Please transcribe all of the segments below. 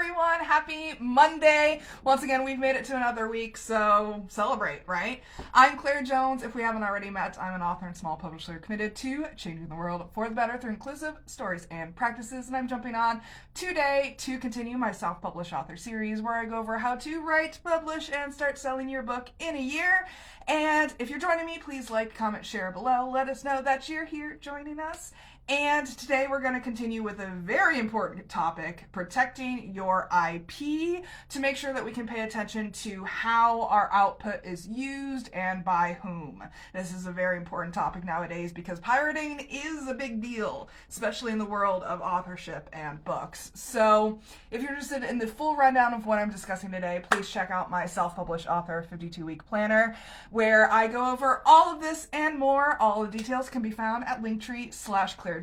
everyone. Happy Monday. Once again, we've made it to another week, so celebrate, right? I'm Claire Jones. If we haven't already met, I'm an author and small publisher committed to changing the world for the better through inclusive stories and practices, and I'm jumping on today to continue my self-published author series where I go over how to write, publish, and start selling your book in a year. And if you're joining me, please like, comment, share below. Let us know that you're here joining us. And today we're going to continue with a very important topic, protecting your IP, to make sure that we can pay attention to how our output is used and by whom. This is a very important topic nowadays because pirating is a big deal, especially in the world of authorship and books. So if you're interested in the full rundown of what I'm discussing today, please check out my self-published author 52-week planner, where I go over all of this and more. All the details can be found at linktr.ee/clairjoyance.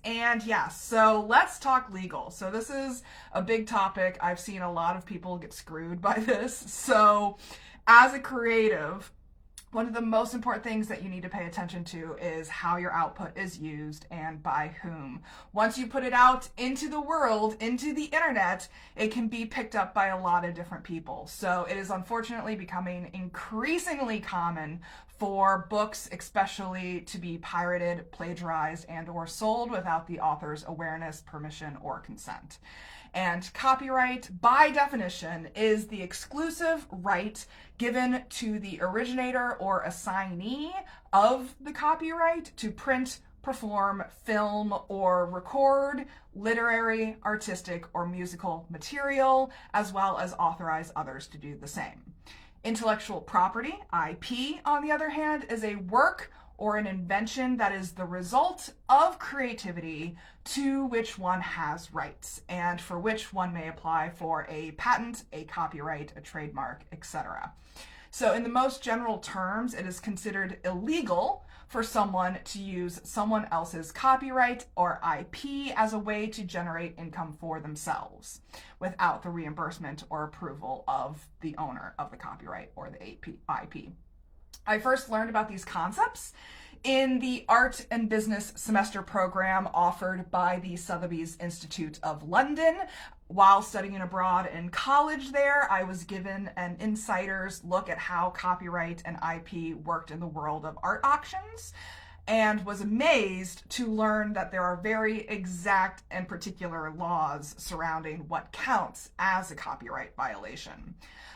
And yes, so let's talk legal. So this is a big topic. I've seen a lot of people get screwed by this. So as a creative, one of the most important things that you need to pay attention to is how your output is used and by whom. Once you put it out into the world, into the internet, it can be picked up by a lot of different people. So it is unfortunately becoming increasingly common for books especially to be pirated, plagiarized, and or sold without the author's awareness, permission, or consent. And copyright, by definition, is the exclusive right given to the originator or assignee of the copyright to print, perform, film, or record literary, artistic, or musical material, as well as authorize others to do the same. Intellectual property, IP, on the other hand, is a work or an invention that is the result of creativity to which one has rights and for which one may apply for a patent, a copyright, a trademark, etc. So in the most general terms, it is considered illegal for someone to use someone else's copyright or IP as a way to generate income for themselves without the reimbursement or approval of the owner of the copyright or the IP. I first learned about these concepts in the Art and Business Semester program offered by the Sotheby's Institute of London. While studying abroad in college there, I was given an insider's look at how copyright and IP worked in the world of art auctions, and was amazed to learn that there are very exact and particular laws surrounding what counts as a copyright violation.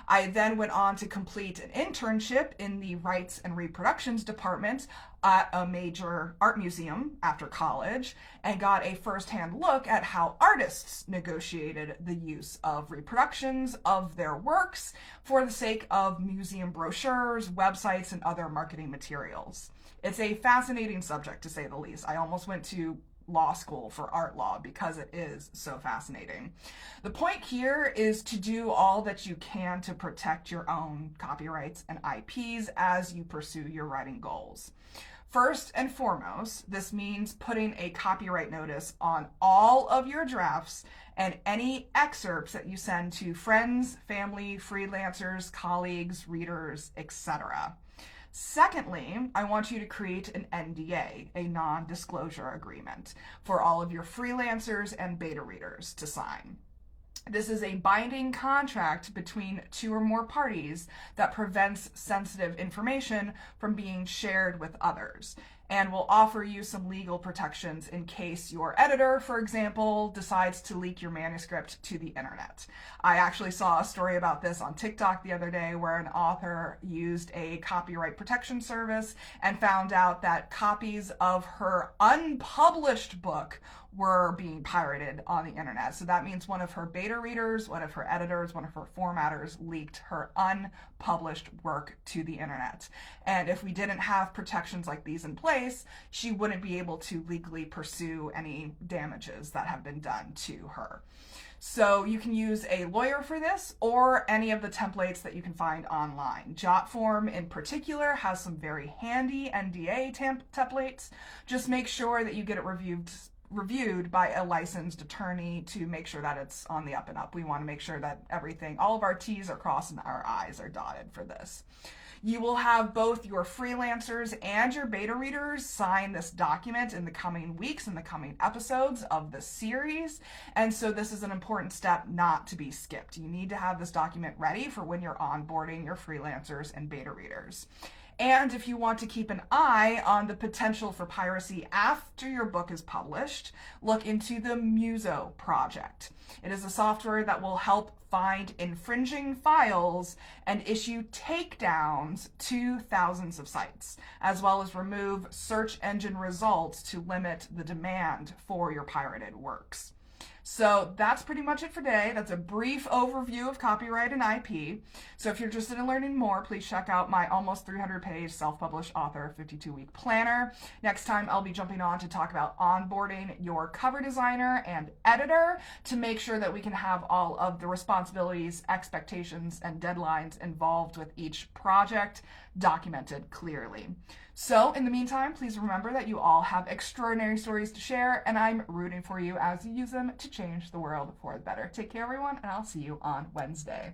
I then went on to complete an internship in the Rights and Reproductions department at a major art museum after college and got a first-hand look at how artists negotiated the use of reproductions of their works for the sake of museum brochures, websites, and other marketing materials. It's a fascinating subject, to say the least. I almost went to law school for art law because it is so fascinating. The point here is to do all that you can to protect your own copyrights and IPs as you pursue your writing goals. First and foremost, this means putting a copyright notice on all of your drafts and any excerpts that you send to friends, family, freelancers, colleagues, readers, etc. Secondly, I want you to create an NDA, a non-disclosure agreement, for all of your freelancers and beta readers to sign. This is a binding contract between two or more parties that prevents sensitive information from being shared with others and will offer you some legal protections in case your editor, for example, decides to leak your manuscript to the internet. I actually saw a story about this on TikTok the other day where an author used a copyright protection service and found out that copies of her unpublished book were being pirated on the internet. So that means one of her beta readers, one of her editors, one of her formatters leaked her unpublished work to the internet. And if we didn't have protections like these in place, she wouldn't be able to legally pursue any damages that have been done to her. So you can use a lawyer for this or any of the templates that you can find online. Jotform in particular has some very handy NDA templates. Just make sure that you get it reviewed by a licensed attorney to make sure that it's on the up and up. We want to make sure that everything, all of our T's are crossed and our I's are dotted for this. You will have both your freelancers and your beta readers sign this document in the coming weeks, in the coming episodes of the series. And so this is an important step not to be skipped. You need to have this document ready for when you're onboarding your freelancers and beta readers. And if you want to keep an eye on the potential for piracy after your book is published, look into the Muso project. It is a software that will help find infringing files and issue takedowns to thousands of sites, as well as remove search engine results to limit the demand for your pirated works. So that's pretty much it for today. That's a brief overview of copyright and IP. So if you're interested in learning more, please check out my almost 300-page self-published author 52-week planner. Next time, I'll be jumping on to talk about onboarding your cover designer and editor to make sure that we can have all of the responsibilities, expectations, and deadlines involved with each project documented clearly. So in the meantime, please remember that you all have extraordinary stories to share, and I'm rooting for you as you use them to change the world for the better. Take care, everyone, and I'll see you on Wednesday.